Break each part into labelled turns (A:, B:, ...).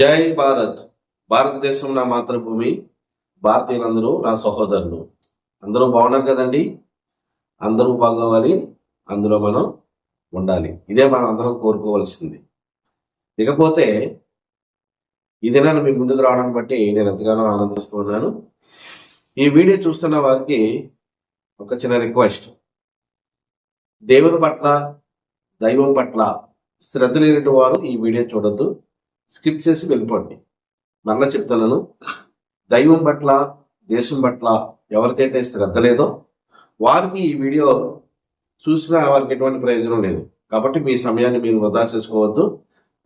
A: జై భారత్. భారతదేశం నా మాతృభూమి. భారతీయులందరూ నా సహోదరులు. అందరూ బాగున్నారు కదండి. అందరూ బాగోవాలి, అందులో మనం ఉండాలి. ఇదే మనం అందరం కోరుకోవాల్సింది. ఇకపోతే ఈ దినాన్ని మీ ముందుకు రావడాన్ని బట్టి నేను ఎంతగానో ఆనందిస్తూ ఉన్నాను. ఈ వీడియో చూస్తున్న వారికి ఒక చిన్న రిక్వెస్ట్. దేవుని పట్ల, దైవం పట్ల శ్రద్ధ లేని వారు ఈ వీడియో చూడొద్దు, స్కిప్ చేసి వెళ్ళిపోండి. మరలా చెప్తున్నాను, దైవం పట్ల, దేశం పట్ల ఎవరికైతే శ్రద్ధ లేదో వారికి ఈ వీడియో చూసినా వారికి ఎటువంటి ప్రయోజనం లేదు. కాబట్టి మీ సమయాన్ని మీరు వృధా చేసుకోవద్దు.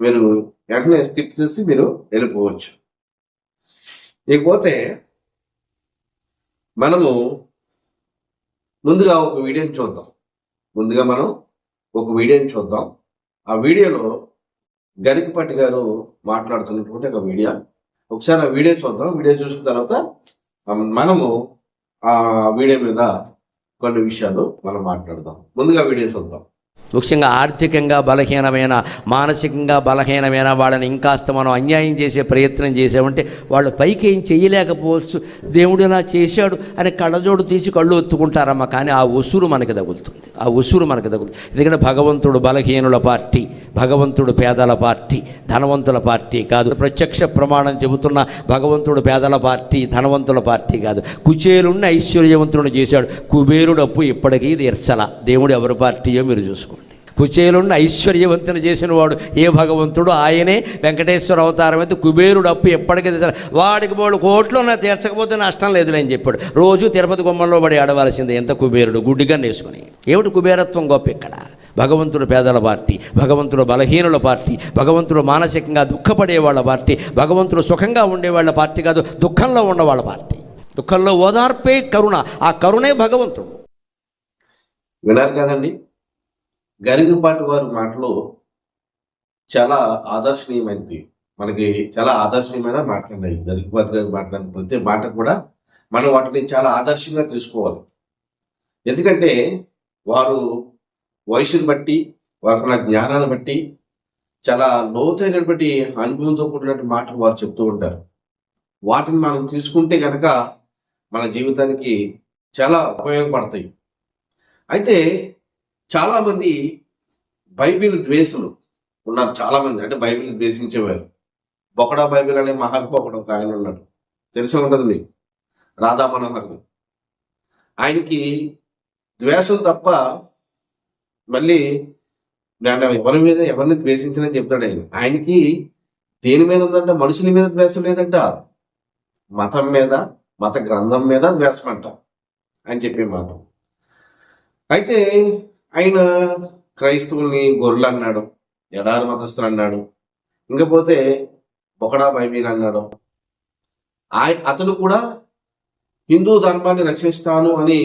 A: మీరు వెంటనే స్కిప్ చేసి మీరు వెళ్ళిపోవచ్చు. ఇకపోతే మనము ముందుగా ఒక వీడియోని చూద్దాం. ఆ వీడియోలో గరికపాటి గారు మాట్లాడుతున్నటువంటి ఒక వీడియో. ఒకసారి ఆ వీడియో చూద్దాం. వీడియో చూసిన తర్వాత మనము ఆ వీడియో మీద కొన్ని విషయాలు మనం మాట్లాడదాం. ముందుగా వీడియో చూద్దాం.
B: ముఖ్యంగా ఆర్థికంగా బలహీనమైన, మానసికంగా బలహీనమైన వాళ్ళని ఇంకాస్త మనం అన్యాయం చేసే ప్రయత్నం చేసామంటే వాళ్ళు పైకి ఏం చేయలేకపోవచ్చు. దేవుడు ఇలా చేశాడు అని కళ్ళజోడు తీసి కళ్ళు ఒత్తుకుంటారమ్మా, కానీ ఆ ఉసురు మనకి తగులుతుంది. ఎందుకంటే భగవంతుడు బలహీనుల పార్టీ, భగవంతుడు పేదల పార్టీ, ధనవంతుల పార్టీ కాదు. ప్రత్యక్ష ప్రమాణం చెబుతున్న భగవంతుడు పేదల పార్టీ, ధనవంతుల పార్టీ కాదు. కుచేలుణ్ణి ఐశ్వర్యవంతుడిని చేశాడు. కుబేరుడు అప్పు ఇప్పటికీ తీర్చల. దేవుడు ఎవరి పార్టీయో మీరు చూసుకోండి. కుచేలుణ్ణి ఐశ్వర్యవంతుని చేసిన వాడు ఏ భగవంతుడు? ఆయనే. వెంకటేశ్వర అవతారం అయితే కుబేరుడు అప్పు ఎప్పటికీ తీర్చాలి. వాడికి 3 కోట్లు తీర్చకపోతే నష్టం లేదులే అని చెప్పాడు. రోజు తిరుపతి గుమ్మంలో పడి ఆడవలసింది. ఎంత కుబేరుడు గుడ్డిగా నేసుకుని. ఏమిటి కుబేరత్వం గొప్ప ఇక్కడ? భగవంతుడు పేదల పార్టీ, భగవంతుడు బలహీనుల పార్టీ, భగవంతుడు మానసికంగా దుఃఖపడే వాళ్ళ పార్టీ, భగవంతుడు సుఖంగా ఉండేవాళ్ళ పార్టీ కాదు, దుఃఖంలో ఉన్నవాళ్ళ పార్టీ. దుఃఖంలో ఓదార్పే కరుణ. ఆ కరుణే భగవంతుడు.
A: విన్నారు కదండి, గరికపాటి వారి మాటలు చాలా ఆదర్శనీయమైనది. మనకి చాలా ఆదర్శనీయమైన మాట్లాడినాయి. గరికపాటి గారు మాట్లాడిన ప్రతి మాట కూడా మనం వాటిని చాలా ఆదర్శంగా తీసుకోవాలి. ఎందుకంటే వారు వయసుని బట్టి, వారికున్న జ్ఞానాన్ని బట్టి చాలా లోతైనటువంటి అనుభవంతో కూడినటువంటి మాటలు వారు చెప్తూ ఉంటారు. వాటిని మనం తీసుకుంటే కనుక మన జీవితానికి చాలా ఉపయోగపడతాయి. అయితే చాలామంది బైబిల్ ద్వేషులు ఉన్నారు. చాలామంది అంటే బైబిల్ ద్వేషించేవారు. బొకడా బైబిల్ అనే మహాగొప్పడు ఒక ఆయన ఉన్నాడు, తెలిసి ఉంటుంది మీకు, రాధా మనోహర్. ఆయనకి ద్వేషం తప్ప మళ్ళీ ఎవరిని ద్వేషించనని చెప్తాడు ఆయన. ఆయనకి దేని మీద ఉందంటే మనుషుల మీద ద్వేషం లేదంట, మతం మీద, మత గ్రంథం మీద ద్వేషం అంట అని చెప్పే మాట. అయితే ఆయన క్రైస్తవుల్ని గొర్రెలు అన్నాడు, ఎడారి మతస్థులు అన్నాడు, ఇంకపోతే బొకడా బైబిల్ అన్నాడు. అతను కూడా హిందూ ధర్మాన్ని రక్షిస్తాను అని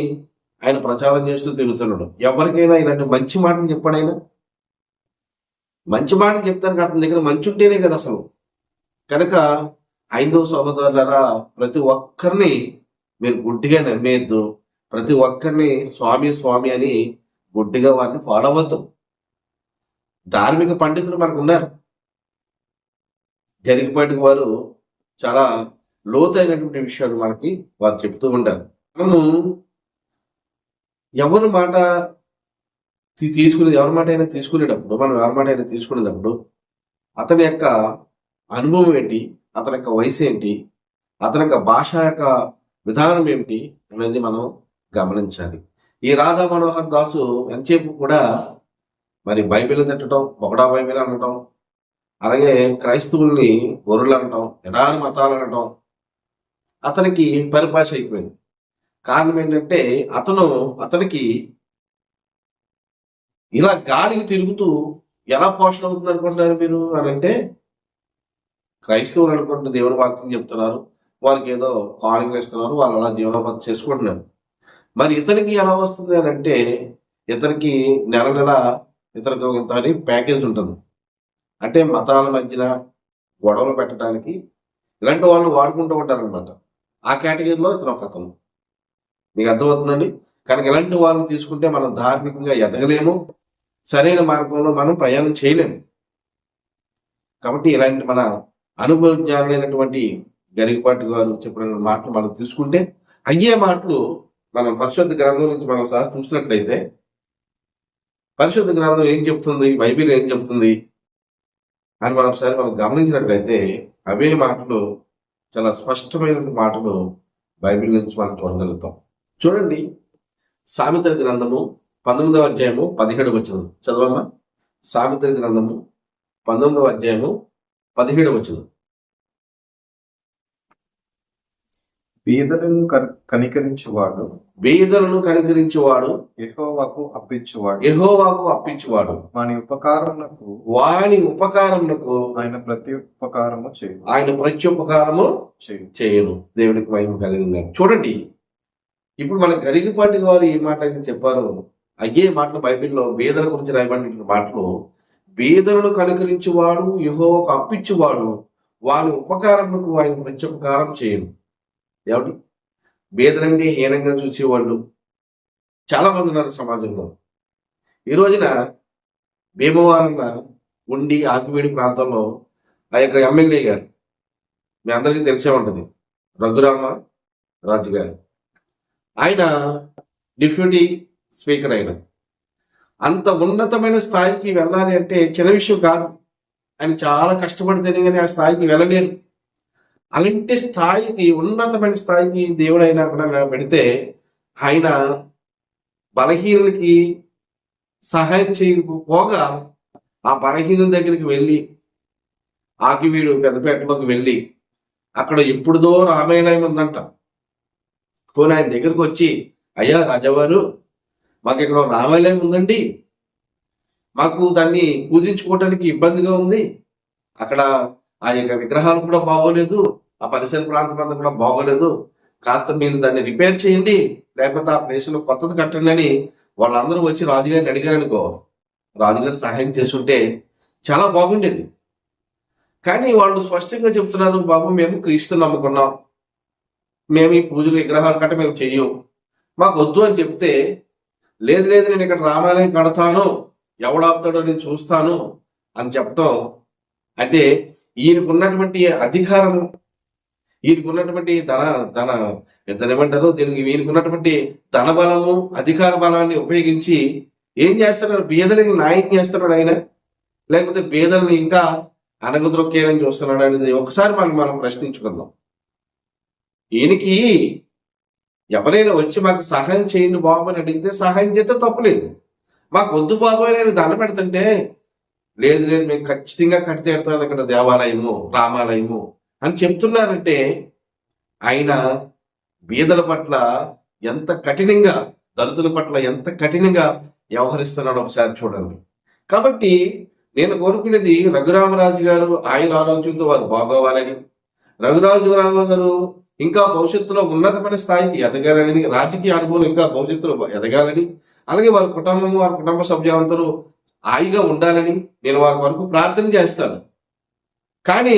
A: ఆయన ప్రచారం చేస్తూ తిరుగుతున్నాడు. ఎవరికైనా ఇలాంటి మంచి మాటలు చెప్పాడు ఆయన. మంచి మాటలు చెప్తానికి అతని దగ్గర మంచి ఉంటేనే కదా అసలు. కనుక హైందవ సహోదరులరా, ప్రతి ఒక్కరిని మీరు గుడ్డిగా నమ్మేయద్దు. ప్రతి ఒక్కరిని స్వామి స్వామి అని గుడ్డిగా వారిని ఫాలో అవ్వద్దు. ధార్మిక పండితులు మనకు ఉన్నారు. గరికపాటి వారు చాలా లోతైనటువంటి విషయాలు మనకి వారు చెప్తూ ఉంటారు. మనము ఎవరి మాట అయినా తీసుకునేటప్పుడు, మనం ఎవరి మాట అయినా తీసుకునేటప్పుడు అతని యొక్క అనుభవం ఏంటి, అతని యొక్క వయసు ఏంటి, అతని యొక్క భాష యొక్క విధానం ఏమిటి అనేది మనం గమనించాలి. ఈ రాధా మనోహర్ దాసు ఎంతసేపు కూడా మరి బైబిల్ తిట్టడం, బొకడా బైబిల్ అనటం, అలాగే క్రైస్తవుల్ని గొర్రెలు అనటం, ఎడారి మతాలు అనటం అతనికి పరిభాష అయిపోయింది. కారణం ఏంటంటే అతనికి ఇలా గాలికి తిరుగుతూ ఎలా పోషణ అవుతుంది అనుకుంటున్నారు మీరు అని అంటే, క్రైస్తవులు అనుకుంటే దేవుని వాక్యం చెప్తున్నారు, వారికి ఏదో కానుకలు ఇస్తున్నారు, వాళ్ళు అలా జీవనోపాధి చేసుకుంటున్నారు. మరి ఇతనికి ఎలా వస్తుంది అని అంటే, ఇతనికి నెల ఇతనికి ఇంత అని ప్యాకేజ్ ఉంటుంది. అంటే మతాల మధ్యన గొడవలు పెట్టడానికి ఇలాంటి వాళ్ళు వాడుకుంటూ ఉంటారనమాట. ఆ కేటగిరీలో ఇతను ఒక అతను. మీకు అర్థమవుతుందండి. కనుక ఇలాంటి వాళ్ళని తీసుకుంటే మనం ధార్మికంగా ఎదగలేము, సరైన మార్గంలో మనం ప్రయాణం చేయలేము. కాబట్టి ఇలాంటి మన అనుభవజ్ఞానులైనటువంటి గరికపాటి గారు చెప్పిన మాటలు మనం తీసుకుంటే అయ్యే మాటలు మనం పరిశుద్ధ గ్రంథం నుంచి మనం సార్ చూసినట్లయితే పరిశుద్ధ గ్రంథం ఏం చెప్తుంది, బైబిల్ ఏం చెప్తుంది అని మనం ఒకసారి మనం గమనించినట్లయితే అవే మాటలు చాలా స్పష్టమైన మాటలు బైబిల్ నుంచి మనం చూడగలుగుతాం. చూడండి, సామెతల గ్రంథము 19వ అధ్యాయము 17వ వచనం చదవమ్మా. సామెతల గ్రంథము 19వ అధ్యాయము 17వ వచనం.
C: బీదలను కనికరించువాడు
A: బీదలను కనికరించువాడు
C: యెహోవాకు అప్పించువాడు.
A: యెహోవాకు అప్పించువాడు.
C: వాని ఉపకారమునకు
A: వాని ఉపకారమునకు
C: ఆయన ప్రతి ఉపకారము చేయు.
A: ఆయన ప్రత్యుపకారము చేయను. దేవునికి మహిమ కలిగింది. చూడండి, ఇప్పుడు మన గరికపాటి గారు ఏ మాట అయితే చెప్పారో అయ్యే మాటలు బైబిల్లో బీదల గురించి రాయబడిన మాటలు, బీదలను కనుకరించువాడు యెహోవాకు అప్పించువాడు వాని ఉపకారమునకు ఆయన ప్రత్యుపకారం చేయను. ఏమిటి? బీదలంటే హీనంగా చూసేవాళ్ళు చాలా మంది ఉన్నారు సమాజంలో. ఈ రోజున భీమవరం ఉండి ఆకివీడి ప్రాంతంలో ఆ యొక్క ఎమ్మెల్యే గారు మీ అందరికీ తెలిసే ఉంటుంది, రఘురామ రాజు గారు. ఆయన డిప్యూటీ స్పీకర్. ఆయన అంత ఉన్నతమైన స్థాయికి వెళ్ళాలి అంటే చిన్న విషయం కాదు. ఆయన చాలా కష్టపడితేనే కానీ ఆ స్థాయికి వెళ్ళలేరు. అలాంటి స్థాయికి, ఉన్నతమైన స్థాయికి దేవుడు అయినా కూడా పెడితే ఆయన బలహీనులకి సహాయం చేయకపోగా ఆ బలహీనుల దగ్గరికి వెళ్ళి ఆకివీడు పెద్దపేటలోకి వెళ్ళి అక్కడ ఎప్పుడుదో రామాయణం ఉందంట. పోనీ ఆయన దగ్గరకు వచ్చి, అయ్యా రాజావారు, మాకు ఇక్కడ రామాలయం ఉందండి, మాకు దాన్ని పూజించుకోవటానికి ఇబ్బందిగా ఉంది, అక్కడ ఆ యొక్క విగ్రహాలు కూడా బాగోలేదు, ఆ పరిసర ప్రాంతం అంతా కూడా బాగోలేదు, కాస్త మీరు దాన్ని రిపేర్ చేయండి, లేకపోతే ఆ ప్లేస్లో కొత్తది కట్టండి అని వాళ్ళందరూ వచ్చి రాజుగారిని అడిగారు అనుకో, రాజుగారు సహాయం చేస్తుంటే చాలా బాగుండేది. కానీ వాళ్ళు స్పష్టంగా చెప్తున్నారు, బాబు మేము క్రీస్తుని నమ్ముకున్నాం, మేము ఈ పూజలు విగ్రహాలు కట్ట మేము చెయ్యం, మాకు వద్దు అని చెప్తే, లేదు లేదు నేను ఇక్కడ రామాలయం కడతాను, ఎవడాపుతాడో నేను చూస్తాను అని చెప్పటం అంటే ఈయనకున్నటువంటి అధికారము, ఈయనకున్నటువంటి ఏమంటారు దీనికి, ఈయనకున్నటువంటి ధన బలము, అధికార బలాన్ని ఉపయోగించి ఏం చేస్తున్నాడు? బీదలని న్యాయం చేస్తున్నాడు ఆయన, లేకపోతే బీదల్ని ఇంకా అనగదొక్కేయాలని చూస్తున్నాడు అనేది ఒకసారి మనం ప్రశ్నించుకుందాం. ఈయనకి ఎవరైనా వచ్చి మాకు సహాయం చేయండి బాబు అని అడిగితే సహాయం చేస్తే తప్పులేదు. మాకు వద్దు బాబు అని నేను దండ పెడుతుంటే, లేదు లేదు మేము ఖచ్చితంగా కట్టి తీరుతాను ఇక్కడ దేవాలయము, రామాలయము అని చెప్తున్నారంటే ఆయన బీదల పట్ల ఎంత కఠినంగా, దళితుల పట్ల ఎంత కఠినంగా వ్యవహరిస్తున్నాడో ఒకసారి చూడండి. కాబట్టి నేను కోరుకునేది రఘురామరాజు గారు ఆయుర ఆరోగ్యంతో వారు బాగోవాలని, రఘురామరాజు గారు ఇంకా భవిష్యత్తులో ఉన్నతమైన స్థాయికి ఎదగాలని, రాజకీయ అనుభవం ఇంకా భవిష్యత్తులో ఎదగాలని, అలాగే వారి కుటుంబం, వారి కుటుంబ సభ్యులందరూ హాయిగా ఉండాలని నేను వారి వరకు ప్రార్థన చేస్తాను. కానీ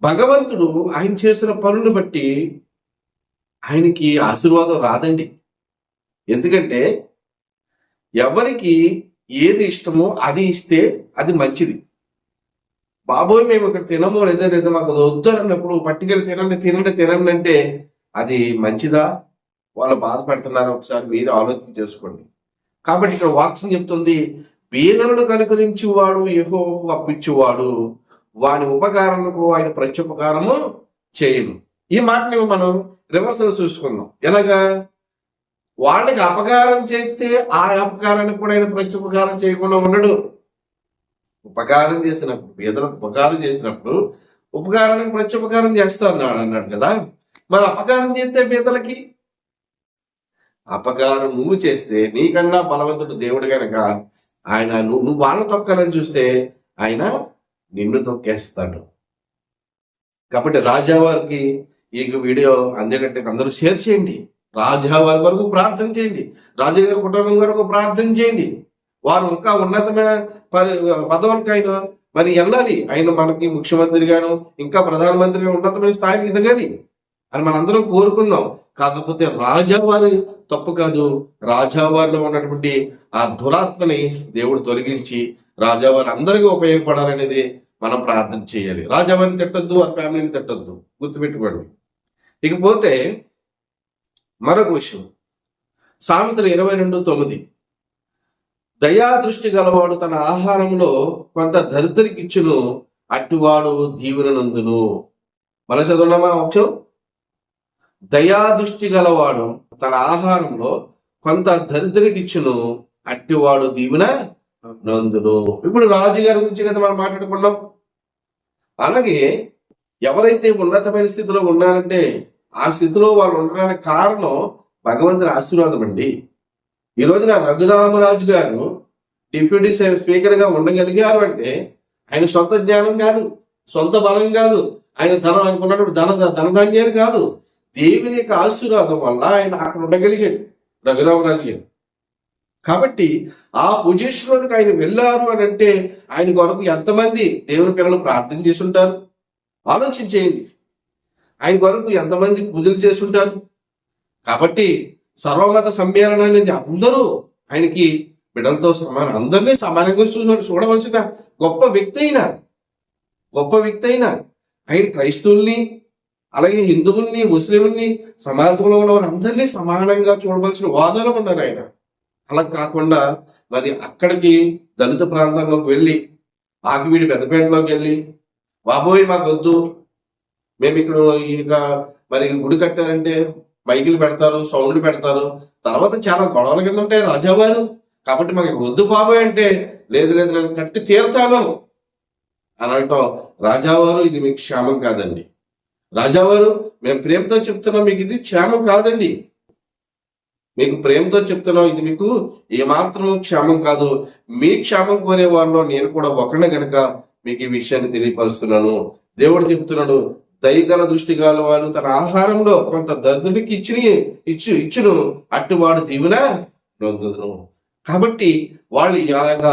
A: భగవంతుడు ఆయన చేస్తున్న పనులను బట్టి ఆయనకి ఆశీర్వాదం రాదండి. ఎందుకంటే ఎవరికి ఏది ఇష్టమో అది ఇస్తే అది మంచిది. బాబోయ్ మేము ఇక్కడ తినమో లేదో మాకు వద్దు అన్నప్పుడు పట్టుకెళ్ళి తినండి అంటే అది మంచిదా? వాళ్ళు బాధపడుతున్నారా? ఒకసారి మీరు ఆలోచన చేసుకోండి. కాబట్టి ఇక్కడ వాక్యం చెప్తుంది, బీదలను కనుకరించువాడు యెహోవాకు అప్పించువాడు వాని ఉపకారములకు ఆయన ప్రత్యుపకారము చేయను. ఈ మాటని మనం రివర్స్ లో చూసుకుందాం. ఎలాగా? వాళ్ళకి అపకారం చేస్తే ఆ అపకారానికి కూడా ఆయన ప్రత్యుపకారం చేయకుండా ఉండడు. ఉపకారం చేసినప్పుడు, బీదలకు ఉపకారం చేసినప్పుడు ఉపకారానికి ప్రత్యుపకారం చేస్తా అన్నాడు కదా. మరి అపకారం చేస్తే బీదలకి అపకారం నువ్వు చేస్తే నీకన్నా బలవంతుడు దేవుడు కనుక ఆయన నువ్వు వాళ్ళ తొక్కాలని చూస్తే ఆయన నిన్ను తొక్కేస్తాడు. కాబట్టి రాజావారికి ఈ వీడియో అందేటట్టు అందరూ షేర్ చేయండి. రాజావారి వరకు ప్రార్థన చేయండి, రాజుగారి కుటుంబం వరకు ప్రార్థన చేయండి. వారు ఇంకా ఉన్నతమైన పదవులకు ఆయన మరి వెళ్ళాలి. ఆయన మనకి ముఖ్యమంత్రిగాను ఇంకా ప్రధానమంత్రిగా ఉన్నతమైన స్థాయికి ఎదగాలి అని మనందరం కోరుకుందాం. కాకపోతే రాజావారి తప్పు కాదు, రాజావారిలో ఉన్నటువంటి ఆ దురాత్మని దేవుడు తొలగించి రాజావారి అందరికీ ఉపయోగపడాలనేది మనం ప్రార్థన చేయాలి. రాజావారిని తిట్టొద్దు, వారి ఫ్యామిలీని తిట్టొద్దు, గుర్తుపెట్టుకోండి. ఇకపోతే మరొక విషయం, సామెతలు 22:9, దయాదృష్టి గలవాడు తన ఆహారంలో కొంత దరిద్రకిచ్చును, అట్టివాడు దీవెననందును. మళ్ళీ చదువున్నామా అంశం? దయాదృష్టి గలవాడు తన ఆహారంలో కొంత దరిద్రకిచ్చును, అట్టివాడు దీవెన నందును. ఇప్పుడు రాజుగారి గురించి కదా మనం మాట్లాడుకున్నాం. అలాగే ఎవరైతే ఉన్నతమైన స్థితిలో ఉన్నారంటే ఆ స్థితిలో వాళ్ళు ఉండడానికి కారణం భగవంతుని ఆశీర్వాదం అండి. ఈ రోజున రఘురామరాజు గారు డిప్యూటీ స్పీకర్ గా ఉండగలిగారు అంటే ఆయన సొంత జ్ఞానం కాదు, సొంత బలం కాదు, ఆయన ధనం అనుకున్నప్పుడు ధనధాన్యాలు కాదు, దేవుని యొక్క ఆశీర్వాదం వల్ల ఆయన అక్కడ ఉండగలిగాడు రఘురామరాజు గారు. కాబట్టి ఆ పొజిషన్లోకి ఆయన వెళ్ళారు అని అంటే ఆయన కొరకు ఎంతమంది దేవుని పిల్లలు ప్రార్థన చేసి ఉంటారు ఆలోచించేయండి. ఆయన కొరకు ఎంతమంది పూజలు చేసి ఉంటారు. కాబట్టి సర్వమత సమ్మేళనం అనేది అందరూ ఆయనకి బిడ్డలతో సమానం, అందరినీ సమానంగా చూడవలసిన గొప్ప వ్యక్తి అయినా ఆయన క్రైస్తవుల్ని, అలాగే హిందువుల్ని, ముస్లింల్ని, సమాజంలో ఉన్న వారందరినీ సమానంగా చూడవలసిన వాదనలు ఉన్నారు ఆయన. అలా కాకుండా మరి అక్కడికి దళిత ప్రాంతంలోకి వెళ్ళి, ఆకివీడి పెద్దపేటలోకి వెళ్ళి, బాబోయ్ మాకొద్దు, మేము ఇక్కడ ఇక మరి గుడి కట్టారంటే మైకులు పెడతారు, సౌండ్లు పెడతారు, తర్వాత చాలా గొడవల కింద ఉంటాయి రాజావారు, కాబట్టి మాకు ఇక్కడ వద్దు బాబోయ్ అంటే, లేదు నేను కట్టి తీరుతాను అని అంటాం. రాజావారు ఇది మీకు క్షేమం కాదండి. రాజావారు మేము ప్రేమతో చెప్తున్నాం, మీకు ఇది క్షేమం కాదండి, మీకు ప్రేమతో చెప్తున్నాం, ఇది మీకు ఏమాత్రం క్షేమం కాదు. మీ క్షేమం కోరే వారిలో నేను కూడా ఒకరిని గనక మీకు ఈ విషయాన్ని తెలియపరుస్తున్నాను. దేవుడు చెప్తున్నాడు, దయగల దృష్టి గల వాడు తన ఆహారంలో కొంత దరిద్రుడికి ఇచ్చును, అట్టువాడు దీవెన నొందును. కాబట్టి వాళ్ళు ఇలాగా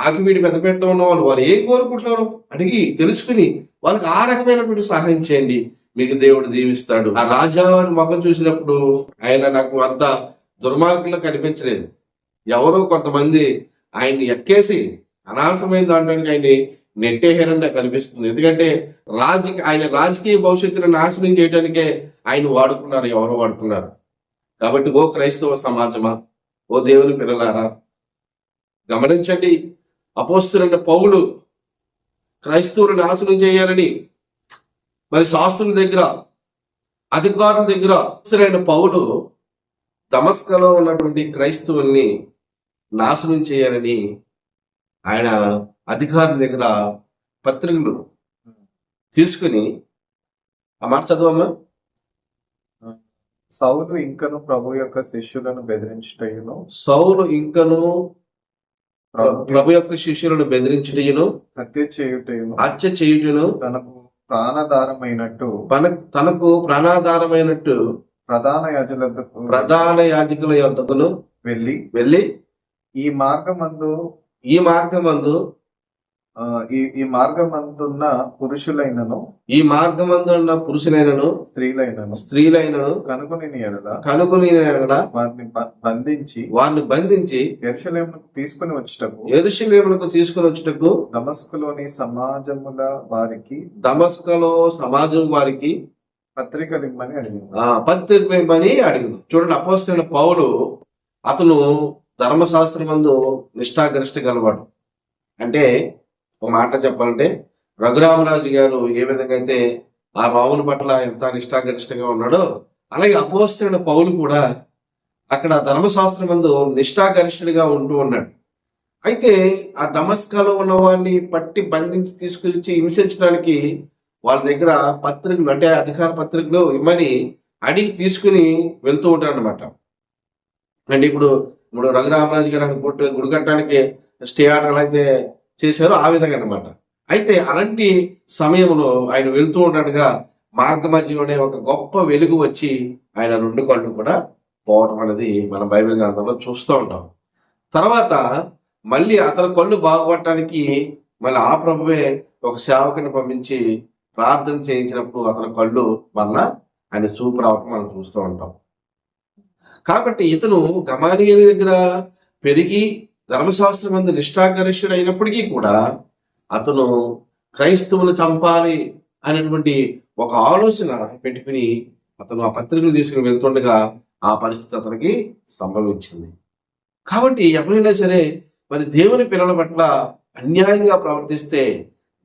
A: ఆకివీడి పెద్దపేటలో ఉన్న వారు ఏం కోరుకుంటున్నారు అడిగి తెలుసుకుని వాళ్ళకి ఆ రకమైనటువంటి సహాయం చేయండి, మీకు దేవుడు దీవిస్తాడు. ఆ రాజావారి ముఖం చూసినప్పుడు ఆయన నాకు అంత దుర్మార్గులు కనిపించలేదు. ఎవరో కొంతమంది ఆయన్ని ఎక్కేసి అనవసరమైన దాంట్లోకి ఆయన్ని నెట్టేహారని కనిపిస్తుంది. ఎందుకంటే ఆయన రాజకీయ భవిష్యత్తును నాశనం చేయడానికే ఆయన వాడుకున్నారు, ఎవరో వాడుకున్నారు. కాబట్టి ఓ క్రైస్తవ సమాజమా, ఓ దేవుని పిల్లలారా గమనించండి. అపోస్తలుడైన పౌలు క్రైస్తవులను నాశనం చేయాలని మరి శాస్త్రుల దగ్గర, అధికారుల దగ్గర అపోస్తలుడైన పౌలు దమస్కలో ఉన్నటువంటి క్రైస్తవుల్ని నాశనం చేయాలని ఆయన అధికారుల దగ్గర పత్రికలు తీసుకుని, ఆ మాట చదవమ్మా.
C: సౌలు ఇంకను ప్రభు యొక్క శిష్యులను బెదిరించుటయును,
A: సౌలు ఇంకను ప్రభు యొక్క శిష్యులను బెదిరించుటయును, హత్య చేయుటను
C: తనకు ప్రాణాధారమైనట్టు ప్రధాన యాజకుల యొద్దకును వెళ్ళి ఈ మార్గమందు ఈ మార్గమందున్న పురుషులైనను స్త్రీలైనను కనుకొని వారిని బంధించి యెరూషలేమునకు తీసుకుని వచ్చుటకు దమస్కులో సమాజం వారికి పత్రికలు ఇమ్మని అడిగింది. చూడండి, అపోస్తలుడైన పౌలు అతను ధర్మశాస్త్రమందు నిష్ఠాగరిష్ట గలవాడు. అంటే ఒక మాట చెప్పాలంటే రఘురామరాజు గారు ఏ విధంగా అయితే ఆ రాముని పట్ల ఎంత నిష్ఠాగరిష్టంగా ఉన్నాడో, అలాగే అపోస్తలుడైన పౌలు కూడా అక్కడ ధర్మశాస్త్రమందు నిష్ఠాగరిష్ఠుడిగా ఉంటూ ఉన్నాడు. అయితే ఆ దమస్కాలో ఉన్న వాడిని పట్టి బంధించి తీసుకొచ్చి హింసించడానికి వాళ్ళ దగ్గర పత్రికలు, అంటే అధికార పత్రికలు ఇమ్మని అడిగి తీసుకుని వెళ్తూ ఉంటాడు అనమాట. అంటే ఇప్పుడు రఘురామరాజు గారు గుడి కట్టడానికి స్టే ఆర్డర్లు అయితే చేశారో ఆ విధంగా అనమాట. అయితే అలాంటి సమయంలో ఆయన వెళ్తూ ఉండగా మార్గ మధ్యలోనే ఒక గొప్ప వెలుగు వచ్చి ఆయన 2 కళ్ళు కూడా పోవటం అనేది మన బైబిల్ గ్రంథంలో చూస్తూ ఉంటాం. తర్వాత మళ్ళీ అతని కళ్ళు బాగుపడటానికి మళ్ళీ ఆ ప్రభువే ఒక సేవకుని పంపించి ప్రార్థన చేయించినప్పుడు అతని కళ్ళు మళ్ళా ఆయన చూపు రావటం మనం చూస్తూ ఉంటాం. కాబట్టి ఇతను గమాలియేలు దగ్గర పెరిగి ధర్మశాస్త్రం మందు నిష్ఠాగరిష్ఠుడు అయినప్పటికీ కూడా అతను
A: క్రైస్తవులు చంపాలి అనేటువంటి ఒక ఆలోచన పెట్టుకుని అతను ఆ పత్రికలు తీసుకుని వెళ్తుండగా ఆ పరిస్థితి అతనికి సంభవించింది. కాబట్టి ఎవరైనా సరే మరి దేవుని పిల్లల పట్ల అన్యాయంగా ప్రవర్తిస్తే,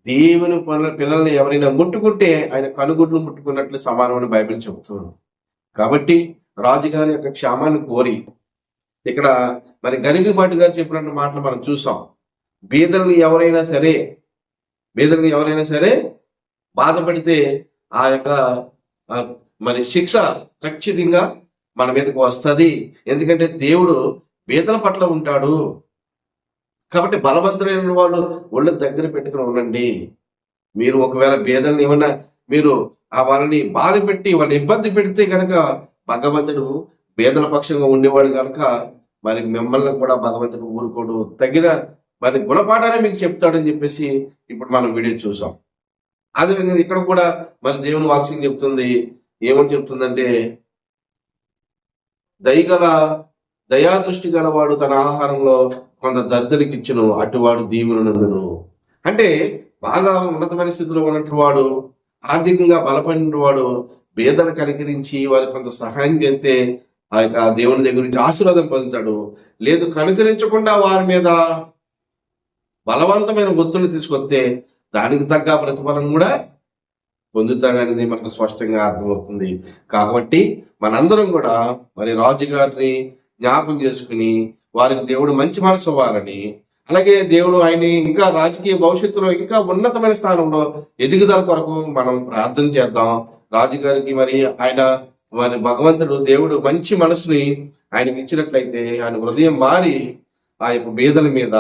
A: దేవుని పిల్లల్ని ఎవరైనా ముట్టుకుంటే ఆయన కనుగుడ్లు ముట్టుకున్నట్లు సమానమని బైబిల్ చెబుతుంది. కాబట్టి రాజుగారి యొక్క క్షేమాన్ని కోరి ఇక్కడ మరి గరికపాటి గారు చెప్పినట్టు మాటలు మనం చూసాం. బీదల్ని ఎవరైనా సరే బాధపడితే ఆ యొక్క మరి శిక్ష ఖచ్చితంగా మన మీదకు వస్తుంది. ఎందుకంటే దేవుడు బీదల పట్ల ఉంటాడు. కాబట్టి బలవంతులైన వాళ్ళు ఒళ్ళు దగ్గర పెట్టుకుని ఉండండి. మీరు ఒకవేళ బీదల్ని ఏమన్నా మీరు వాళ్ళని బాధ పెట్టి వాళ్ళని ఇబ్బంది పెడితే కనుక భగవంతుడు బీదల పక్షంగా ఉండేవాడు కనుక మరి మిమ్మల్ని కూడా భగవంతుడు ఊరుకోడు, తగిన మరి గుణపాఠాన్ని మీకు చెప్తాడని చెప్పేసి ఇప్పుడు మనం వీడియో చూసాం. అదేవిధంగా ఇక్కడ కూడా మరి దేవుని వాక్యం చెప్తుంది. ఏమని చెప్తుందంటే, దయాదృష్టి గలవాడు తన ఆహారంలో కొంత దద్దరికి ఇచ్చును, అటువాడు దీవునందును. అంటే బాగా ఉన్నతమైన స్థితిలో ఉన్నట్టు వాడు, ఆర్థికంగా బలపడిన వాడు బేదను కనికరించి వారికి కొంత సహాయం చేస్తే ఆ యొక్క దేవుని దగ్గర నుంచి ఆశీర్వాదం పొందుతాడు. లేదు కనుకరించకుండా వారి మీద బలవంతమైన ఒత్తిడి తీసుకొస్తే దానికి తగ్గ ప్రతిఫలం కూడా పొందుతాడనేది మనకు స్పష్టంగా అర్థమవుతుంది. కాబట్టి మనందరం కూడా మరి రాజుగారిని జ్ఞాపకం చేసుకుని వారికి దేవుడు మంచి మనసు ఇవ్వాలని, అలాగే దేవుడు ఆయన ఇంకా రాజకీయ భవిష్యత్తులో ఇంకా ఉన్నతమైన స్థానంలో ఎదుగుదల కొరకు మనం ప్రార్థన చేద్దాం. రాజుగారికి మరి ఆయన మరి భగవంతుడు దేవుడు మంచి మనసుని ఆయనకి ఇచ్చినట్లయితే ఆయన హృదయం మారి ఆ యొక్క బీదల మీద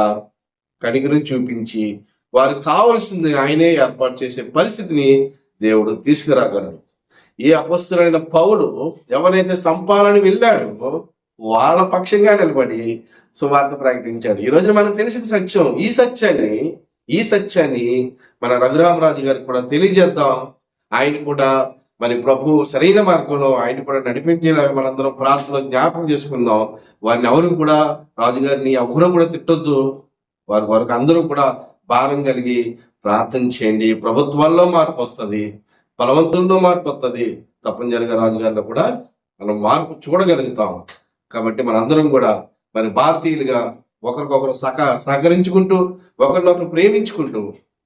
A: కనికరం చూపించి వారికి కావాల్సింది ఆయనే ఏర్పాటు చేసే పరిస్థితిని దేవుడు తీసుకురాగలడు. ఈ అపొస్తలుడైన పౌలు ఎవరైతే సంపాలని వెళ్ళాడో వాళ్ళ పక్షంగా నిలబడి సువార్త ప్రకటించాడు. ఈ రోజు మనకు తెలిసిన సత్యం, ఈ సత్యాన్ని మన రఘురామరాజు గారికి కూడా తెలియజేద్దాం. ఆయన కూడా మరి ప్రభు సరైన మార్గంలో ఆయన కూడా నడిపించేలా మనందరం ప్రార్థనలో జ్ఞాపకం చేసుకుందాం. వారిని ఎవరు కూడా రాజుగారిని ఎవరు కూడా తిట్టొద్దు. వారి వరకు అందరూ కూడా భారం కలిగి ప్రార్థన చేయండి. ప్రభుత్వాల్లో మార్పు వస్తుంది, బలవంతుల్లో మార్పు వస్తుంది. తప్పనిసరిగా రాజుగారిలో కూడా మనం మార్పు చూడగలుగుతాం. కాబట్టి మనందరం కూడా మరి భారతీయులుగా ఒకరికొకరు సహకరించుకుంటూ ఒకరినొకరు ప్రేమించుకుంటూ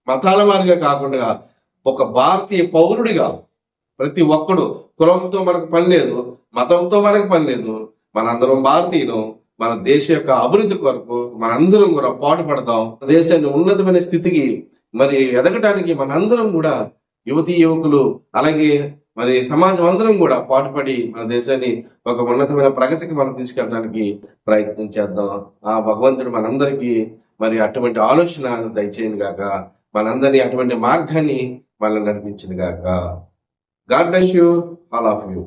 A: మతాల వారిగా కాకుండా ఒక భారతీయ పౌరుడిగా ప్రతి ఒక్కడు, కులంతో మనకు పని లేదు, మతంతో మనకు పని లేదు, మనందరం భారతీయులు. మన దేశ యొక్క అభివృద్ధి కొరకు మనందరం కూడా పాటుపడదాం. దేశాన్ని ఉన్నతమైన స్థితికి మరి ఎదగటానికి మనందరం కూడా యువతీ యువకులు అలాగే మరి సమాజం అందరం కూడా పాటుపడి మన దేశాన్ని ఒక ఉన్నతమైన ప్రగతికి మనం తీసుకెళ్ళడానికి ప్రయత్నం చేద్దాం. ఆ భగవంతుడు మనందరికీ మరి అటువంటి ఆలోచన దయచేయను గాక, మనందరినీ అటువంటి మార్గాన్ని మనల్ని నడిపించింది గాక. God bless you, all of you.